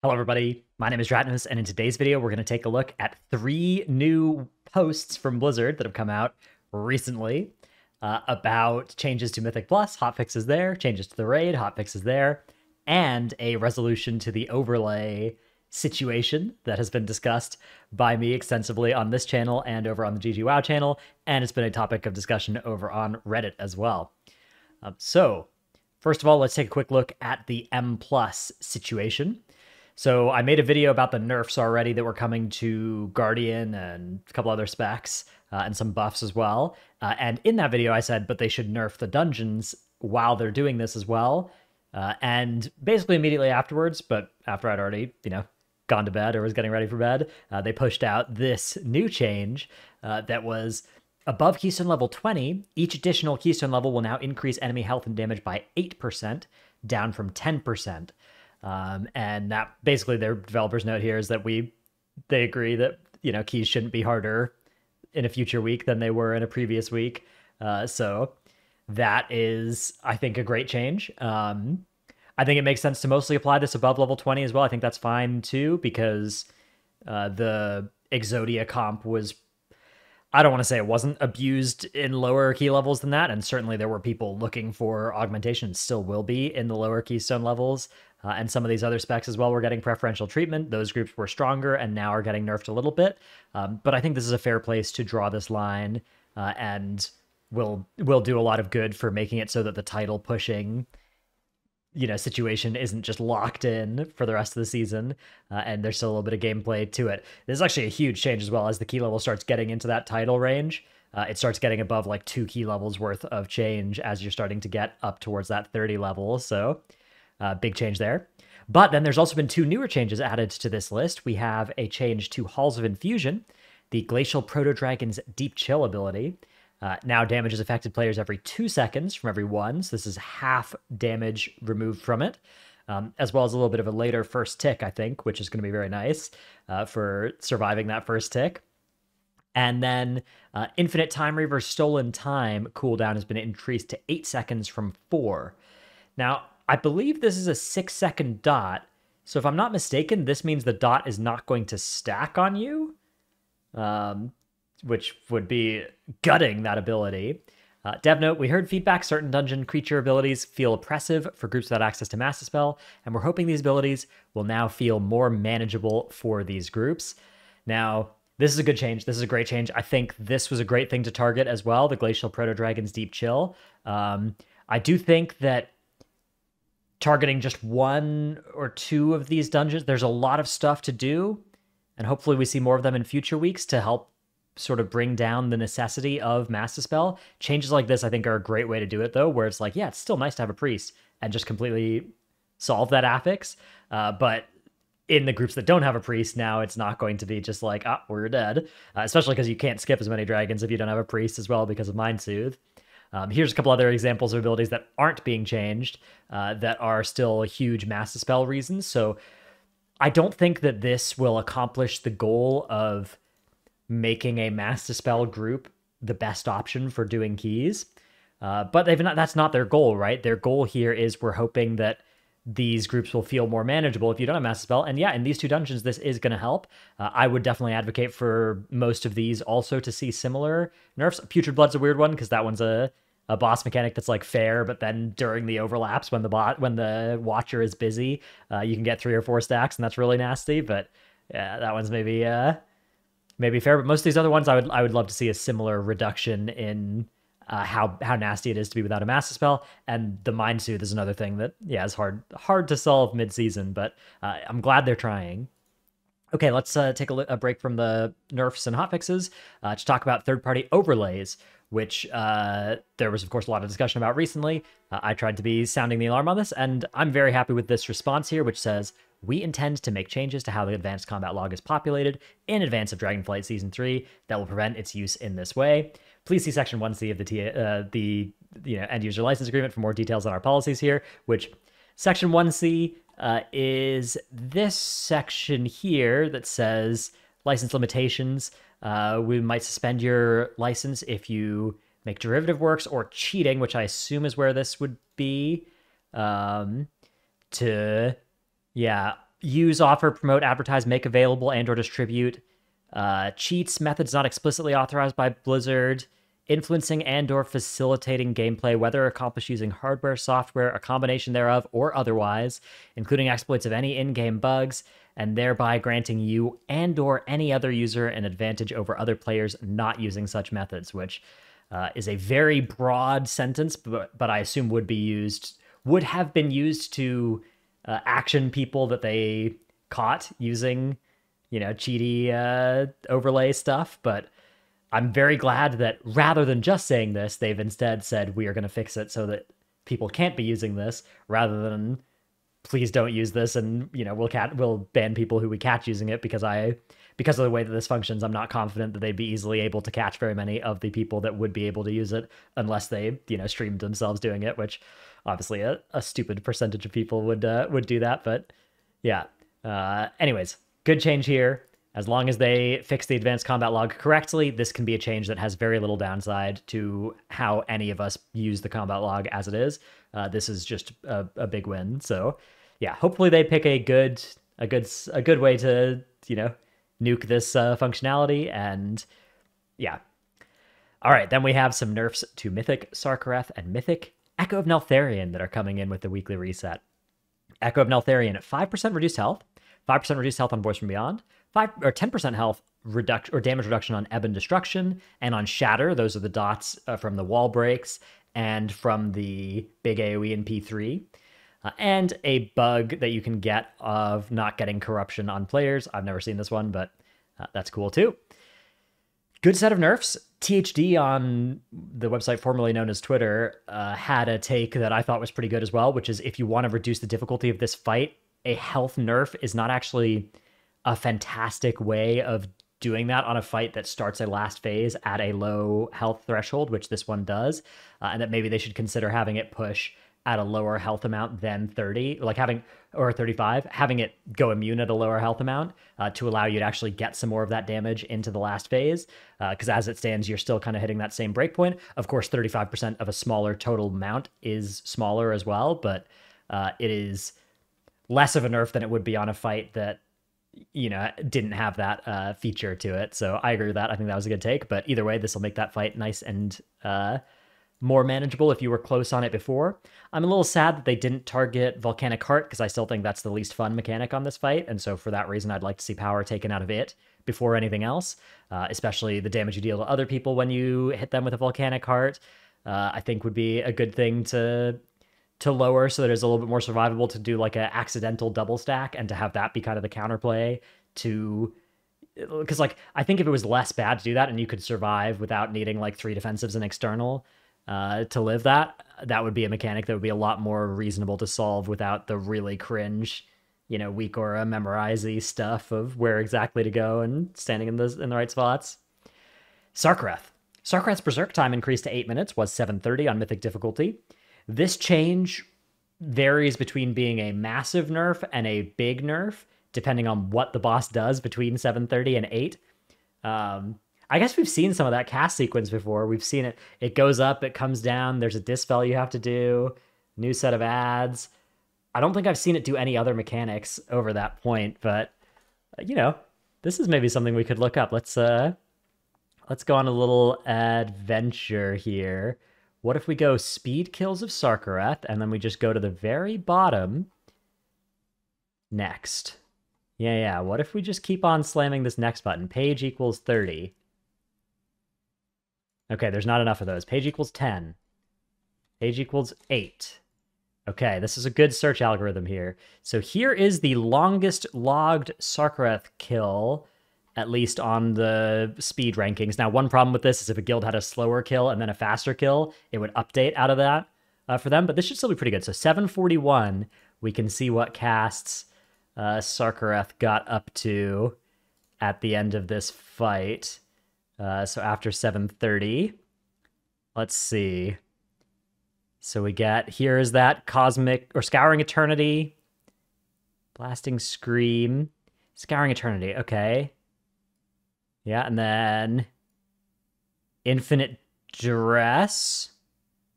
Hello, everybody. My name is Dratnus, and in today's video, we're going to take a look at 3 new posts from Blizzard that have come out recently about changes to Mythic Plus, hotfixes there, changes to the raid, hotfixes there, and a resolution to the overlay situation that has been discussed by me extensively on this channel and over on the GGWow channel, and it's been a topic of discussion over on Reddit as well. So, first of all, let's take a quick look at the M Plus situation. So I made a video about the nerfs already that were coming to Guardian and a couple other specs and some buffs as well. And in that video, I said, but they should nerf the dungeons while they're doing this as well. And basically immediately afterwards, but after I'd already, gone to bed or was getting ready for bed, they pushed out this new change that was above Keystone level 20. Each additional Keystone level will now increase enemy health and damage by 8%, down from 10%. And that basically their developers note here is that they agree that, keys shouldn't be harder in a future week than they were in a previous week. So that is, I think, a great change. I think it makes sense to mostly apply this above level 20 as well. I think that's fine too, because the Exodia comp was, I don't want to say it wasn't abused in lower key levels than that, and certainly there were people looking for augmentation, still will be in the lower keystone levels, and some of these other specs as well were getting preferential treatment. Those groups were stronger and now are getting nerfed a little bit, but I think this is a fair place to draw this line, and will do a lot of good for making it so that the title pushing situation isn't just locked in for the rest of the season, and there's still a little bit of gameplay to it. This is actually a huge change as well. As the key level starts getting into that title range, it starts getting above like 2 key levels worth of change as you're starting to get up towards that 30 level, so big change there. But then there's also been 2 newer changes added to this list. We have a change to Halls of Infusion, the Glacial Proto-Dragon's Deep Chill ability. Now damages affected players every 2 seconds from every 1, so this is half damage removed from it, as well as a little bit of a later first tick, I think, which is going to be very nice for surviving that first tick. And then Infinite Time Reaver Stolen Time cooldown has been increased to 8 seconds from 4. Now, I believe this is a 6-second dot, so if I'm not mistaken, this means the dot is not going to stack on you. Which would be gutting that ability. Dev note, we heard feedback certain dungeon creature abilities feel oppressive for groups without access to Master Spell, and we're hoping these abilities will now feel more manageable for these groups. Now, this is a good change. This is a great change. I think this was a great thing to target as well, the Glacial Proto-Dragon's Deep Chill. I do think that targeting just 1 or 2 of these dungeons, there's a lot of stuff to do, and hopefully we see more of them in future weeks to help sort of bring down the necessity of Master Spell. Changes like this, I think, are a great way to do it, though, where it's like, yeah, it's still nice to have a priest and just completely solve that affix. But in the groups that don't have a priest, now it's not going to be just like, we're dead. Especially because you can't skip as many dragons if you don't have a priest as well because of Mind Soothe. Here's a couple other examples of abilities that aren't being changed that are still huge Master Spell reasons. So I don't think that this will accomplish the goal of making a Master Spell group the best option for doing keys. But that's not their goal, right? Their goal here is we're hoping that these groups will feel more manageable if you don't have Master Spell. And yeah, in these 2 dungeons, this is going to help. I would definitely advocate for most of these also to see similar nerfs. Putrid Blood's a weird one because that one's a boss mechanic that's like fair, but then during the overlaps when the Watcher is busy, you can get 3 or 4 stacks, and that's really nasty. But yeah, that one's maybe fair, but most of these other ones, I would love to see a similar reduction in how nasty it is to be without a Master Spell. And the Mind Soothe is another thing that, yeah, is hard to solve mid-season, but I'm glad they're trying. Okay, let's take a break from the nerfs and hotfixes to talk about third-party overlays, which there was, of course, a lot of discussion about recently. I tried to be sounding the alarm on this, and I'm very happy with this response here, which says, we intend to make changes to how the advanced combat log is populated in advance of Dragonflight Season 3 that will prevent its use in this way. Please see Section 1C of the end user license agreement for more details on our policies here, which Section 1C is this section here that says license limitations. We might suspend your license if you make derivative works or cheating, which I assume is where this would be. Yeah, use, offer, promote, advertise, make available, and or distribute cheats, methods not explicitly authorized by Blizzard, influencing and or facilitating gameplay, whether accomplished using hardware, software, a combination thereof, or otherwise, including exploits of any in-game bugs, and thereby granting you and or any other user an advantage over other players not using such methods, which is a very broad sentence, but I assume would have been used to action people that they caught using, cheaty overlay stuff. But I'm very glad that rather than just saying this, they've instead said we are going to fix it so that people can't be using this, rather than please don't use this and we'll ban people who we catch using it, because of the way that this functions, I'm not confident that they'd be easily able to catch very many of the people that would be able to use it unless they streamed themselves doing it, which obviously a stupid percentage of people would do that. But yeah, anyways, good change here. As long as they fix the advanced combat log correctly, this can be a change that has very little downside to how any of us use the combat log as it is. This is just a big win. So yeah, hopefully they pick a good way to nuke this functionality. And yeah, all right, then we have some nerfs to Mythic Sarkareth and Mythic Echo of Neltharion that are coming in with the weekly reset. Echo of Neltharion at 5% reduced health, 5% reduced health on Voice from Beyond, 10% health reduction or damage reduction on Ebon Destruction and on Shatter. Those are the dots from the wall breaks and from the big AoE in P3. And a bug that you can get of not getting corruption on players. I've never seen this one, but that's cool too. Good set of nerfs. THD on the website formerly known as Twitter had a take that I thought was pretty good as well, which is if you want to reduce the difficulty of this fight, a health nerf is not actually a fantastic way of doing that on a fight that starts a last phase at a low health threshold, which this one does, and that maybe they should consider having it push at a lower health amount than 30, or 35, having it go immune at a lower health amount to allow you to actually get some more of that damage into the last phase. Because as it stands, you're still kind of hitting that same breakpoint. Of course, 35% of a smaller total amount is smaller as well, but it is less of a nerf than it would be on a fight that didn't have that feature to it. So I agree with that. I think that was a good take. But either way, this will make that fight nice and more manageable if you were close on it before. I'm a little sad that they didn't target Volcanic Heart, because I still think that's the least fun mechanic on this fight, and so for that reason I'd like to see power taken out of it before anything else, especially the damage you deal to other people when you hit them with a Volcanic Heart. I think would be a good thing to lower, so that it's a little bit more survivable to do like an accidental double stack, and to have that be kind of the counterplay to... Because I think if it was less bad to do that and you could survive without needing 3 defensives and external to live, that would be a mechanic that would be a lot more reasonable to solve without the really cringe, weak aura memorize-y stuff of where exactly to go and standing in the right spots. Sarkareth's Berserk time increased to 8 minutes, was 7:30 on Mythic difficulty. This change varies between being a massive nerf and a big nerf, depending on what the boss does between 7:30 and 8. I guess we've seen some of that cast sequence before. We've seen it. It goes up, it comes down. There's a dispel you have to do. New set of ads. I don't think I've seen it do any other mechanics over that point, but this is maybe something we could look up. Let's go on a little adventure here. What if we go speed kills of Sarkareth, and then we just go to the very bottom next? Yeah. What if we just keep on slamming this next button? Page equals 30. Okay, there's not enough of those. Page equals 10. Page equals 8. Okay, this is a good search algorithm here. So here is the longest logged Sarkareth kill, at least on the speed rankings. Now, one problem with this is if a guild had a slower kill and then a faster kill, it would update out of that for them, but this should still be pretty good. So 741, we can see what casts Sarkareth got up to at the end of this fight. So after 7:30, let's see. So we get, here is that Cosmic, or Scouring Eternity, Blasting Scream, Scouring Eternity, okay. Yeah, and then Infinite Duress.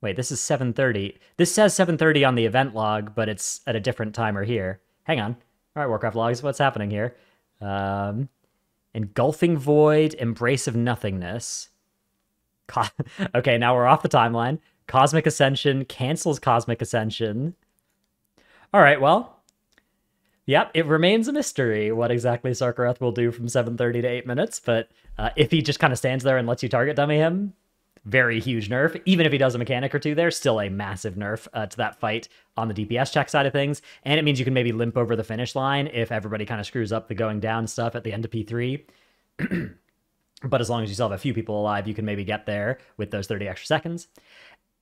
Wait, this is 7:30. This says 7:30 on the event log, but it's at a different timer here. Hang on. All right, Warcraft logs, what's happening here? Engulfing Void, Embrace of Nothingness. Okay, now we're off the timeline. Cosmic Ascension cancels Cosmic Ascension. All right, well, yep, it remains a mystery what exactly Sarkareth will do from 7:30 to 8 minutes, but if he just kind of stands there and lets you target dummy him, very huge nerf. Even if he does a mechanic or two there, still a massive nerf to that fight on the DPS check side of things. And it means you can maybe limp over the finish line if everybody kind of screws up the going down stuff at the end of P3. But as long as you still have a few people alive, you can maybe get there with those 30 extra seconds.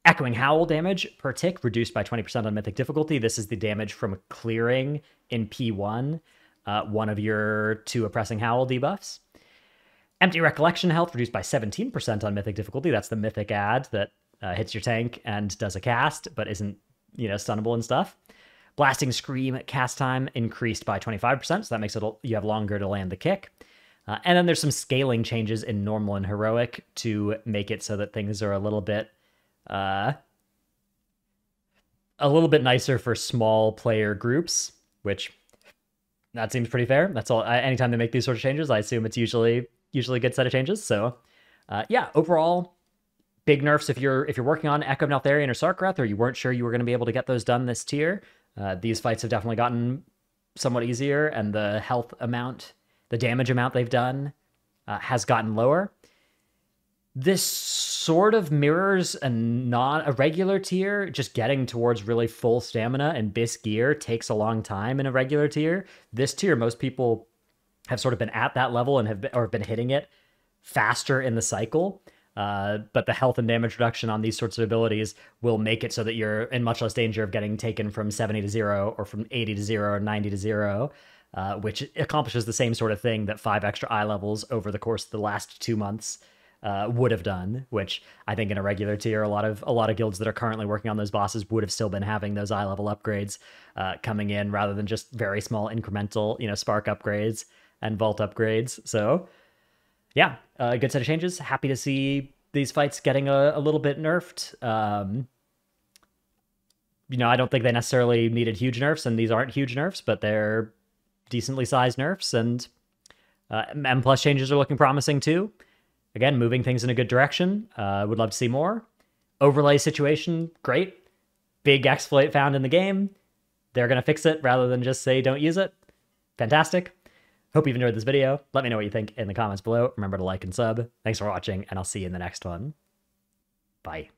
Echoing Howl damage per tick reduced by 20% on Mythic difficulty. This is the damage from clearing in P1, one of your 2 Oppressing Howl debuffs. Empty Recollection health reduced by 17% on Mythic difficulty. That's the Mythic add that hits your tank and does a cast, but isn't, stunnable and stuff. Blasting Scream cast time increased by 25%, so that makes it you have longer to land the kick. And then there's some scaling changes in normal and heroic to make it so that things are a little bit nicer for small player groups, which that seems pretty fair. That's all. Anytime they make these sort of changes, I assume it's usually a good set of changes. So yeah, overall, big nerfs if you're working on Echo of Neltharion or Sarkareth, or you weren't sure you were going to be able to get those done this tier. These fights have definitely gotten somewhat easier, and the health amount, the damage amount they've done has gotten lower. This sort of mirrors a regular tier. Just getting towards really full stamina and bis gear takes a long time in a regular tier. This tier, most people have sort of been at that level and have been hitting it faster in the cycle. But the health and damage reduction on these sorts of abilities will make it so that you're in much less danger of getting taken from 70 to 0 or from 80 to 0 or 90 to 0, which accomplishes the same sort of thing that 5 extra eye levels over the course of the last 2 months would have done, which I think in a regular tier, a lot of guilds that are currently working on those bosses would have still been having those eye level upgrades coming in, rather than just very small incremental, spark upgrades and vault upgrades. So yeah, a good set of changes. Happy to see these fights getting a little bit nerfed. I don't think they necessarily needed huge nerfs, and these aren't huge nerfs, but they're decently sized nerfs, and M+ changes are looking promising too. Again, moving things in a good direction. Would love to see more. Overlay situation, great. Big exploit found in the game. They're going to fix it rather than just say don't use it. Fantastic. Hope you've enjoyed this video. Let me know what you think in the comments below. Remember to like and sub. Thanks for watching, and I'll see you in the next one. Bye.